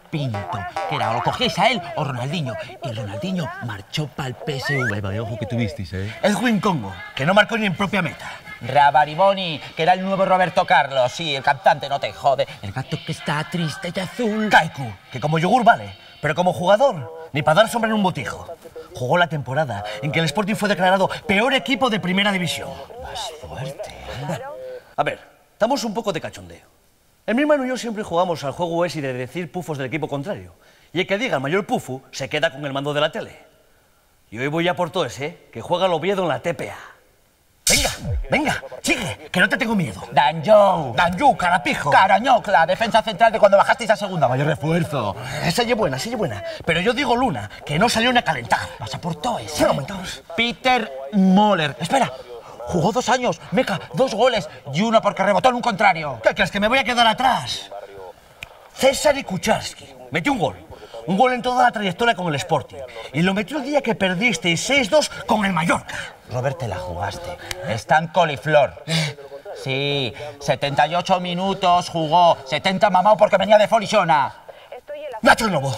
Pinto, que era o lo cogíais a él o Ronaldinho. Y Ronaldinho marchó para el PSV. Vaya ojo que tuvisteis, ¿eh? Edwin Congo, que no marcó ni en propia meta. Rabariboni, que era el nuevo Roberto Carlos. Sí, el cantante, no te jode. El gato que está triste y azul. Kaiku, que como yogur vale, pero como jugador, ni para dar sombra en un botijo. Jugó la temporada en que el Sporting fue declarado peor equipo de primera división. Más fuerte. A ver, estamos un poco de cachondeo. Mi hermano y yo siempre jugamos al juego ese de decir pufos del equipo contrario. Y el que diga el mayor pufu se queda con el mando de la tele. Y hoy voy a por todo ese, que juega el Oviedo en la TPA. Venga, venga, sigue, que no te tengo miedo. Danjou. Danjú, carapijo. Carañocla, defensa central de cuando bajasteis a segunda. Vaya refuerzo. Esa es buena, esa es buena. Pero yo digo Luna, que no salió ni a calentar. Vas a por todo ese. Sí, aumentaos. Peter Moller. Espera. Jugó 2 años, meca, 2 goles y 1 porque rebotó en un contrario. ¿Qué crees, que me voy a quedar atrás? César Kucharski metió un gol. Un gol en toda la trayectoria con el Sporting. Y lo metió el día que perdisteis 6-2 con el Mallorca. Robert, te la jugaste. Está en coliflor. Sí, 78 minutos jugó. 70 mamao porque venía de Folixona. Nacho Novo.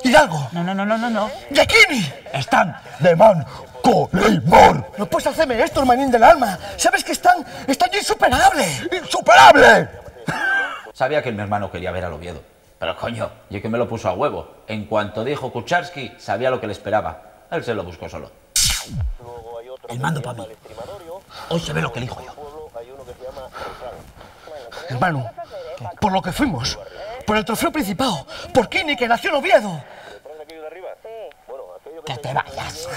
Hidalgo. No. Yekini. Están de man coliflor. No puedes hacerme esto, hermanín del alma. Sabes que están insuperables. ¡Insuperable! Sabía que mi hermano quería ver al Oviedo. Pero coño, yo que me lo puso a huevo. En cuanto dijo Kucharski, sabía lo que le esperaba. Él se lo buscó solo. El mando para mí. Hoy se ve lo que elijo yo. Hermano, por lo que fuimos, por el trofeo Principado, por Kini, que nació en Oviedo. ¡Que te vayas!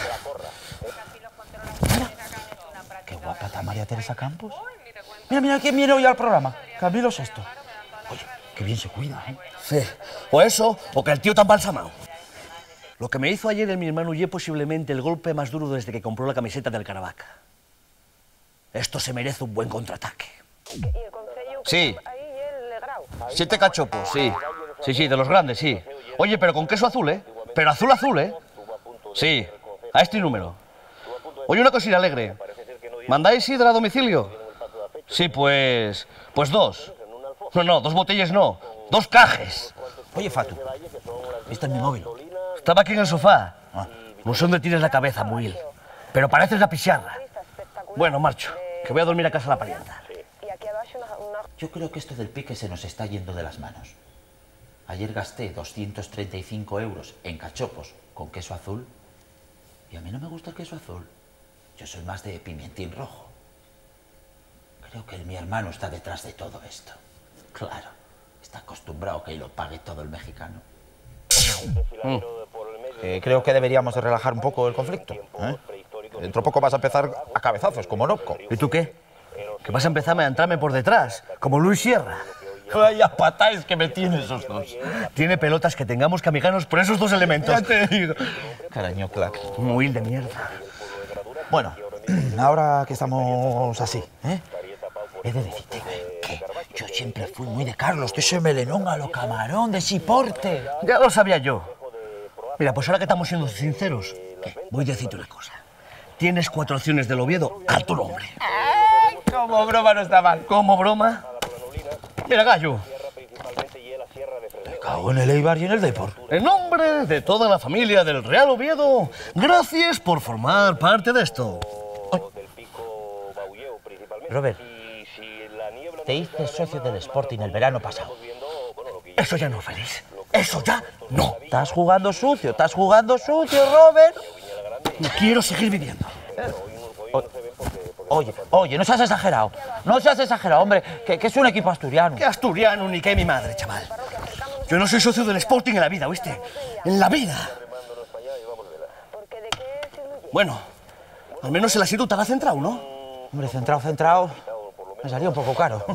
Mira, qué guapa está María Teresa Campos. Mira quién viene hoy al programa. Camilo VI. Oye, qué bien se cuida, ¿eh? Sí, o eso, o que el tío tan balsamado. Lo que me hizo ayer mi hermano y posiblemente el golpe más duro desde que compró la camiseta del Caravaca. Esto se merece un buen contraataque. Sí. 7 cachopos, sí. Sí, de los grandes, sí. Oye, pero con queso azul, ¿eh? Pero azul, ¿eh? Sí, a este número. Oye, una cosilla alegre. ¿Mandáis sidra a domicilio? Sí, pues 2. No, 2 botellas no. 2 cajes. Oye, Fatu, ¿viste en mi móvil? Estaba aquí en el sofá. No sé dónde tienes la cabeza, Muil. Pero pareces la picharra. Bueno, marcho, que voy a dormir a casa de la parienta. Yo creo que esto del pique se nos está yendo de las manos. Ayer gasté 235 euros en cachopos con queso azul. Y a mí no me gusta el queso azul. Yo soy más de pimientín rojo. Creo que mi hermano está detrás de todo esto. Claro, está acostumbrado a que lo pague todo el mexicano. Creo que deberíamos de relajar un poco el conflicto, ¿eh? Dentro de poco vas a empezar a cabezazos, como Nopco. ¿Y tú qué? Que vas a empezarme a entrarme por detrás, como Luis Sierra. Vaya patáis que me tienen esos dos. Tiene pelotas que tengamos que amigarnos por esos 2 elementos. Ya te digo. Caraño, clac. Muy de mierda. Bueno, ahora que estamos así, ¿eh? He de decirte que yo siempre fui muy de Carlos, de ese melenón a lo camarón, de Siporte. Ya lo sabía yo. Mira, pues ahora que estamos siendo sinceros, voy a decirte una cosa. Tienes 4 opciones del Oviedo a tu nombre. Como broma no está mal. ¿Cómo broma? Mira, gallo. Me cago en el Eibar y en el Depor. En nombre de toda la familia del Real Oviedo, gracias por formar parte de esto. Robert, te hice socio del Sporting el verano pasado. Eso ya no, Félix. Eso ya no. Estás jugando sucio, Robert. Quiero seguir viviendo. Oye, no seas exagerado. No seas exagerado, hombre, que es un equipo asturiano. ¿Qué asturiano ni qué mi madre, chaval? Yo no soy socio del Sporting en la vida, ¿oíste? En la vida. Bueno, al menos el asiento estaba centrado, ¿no? Hombre, centrado, me salía un poco caro.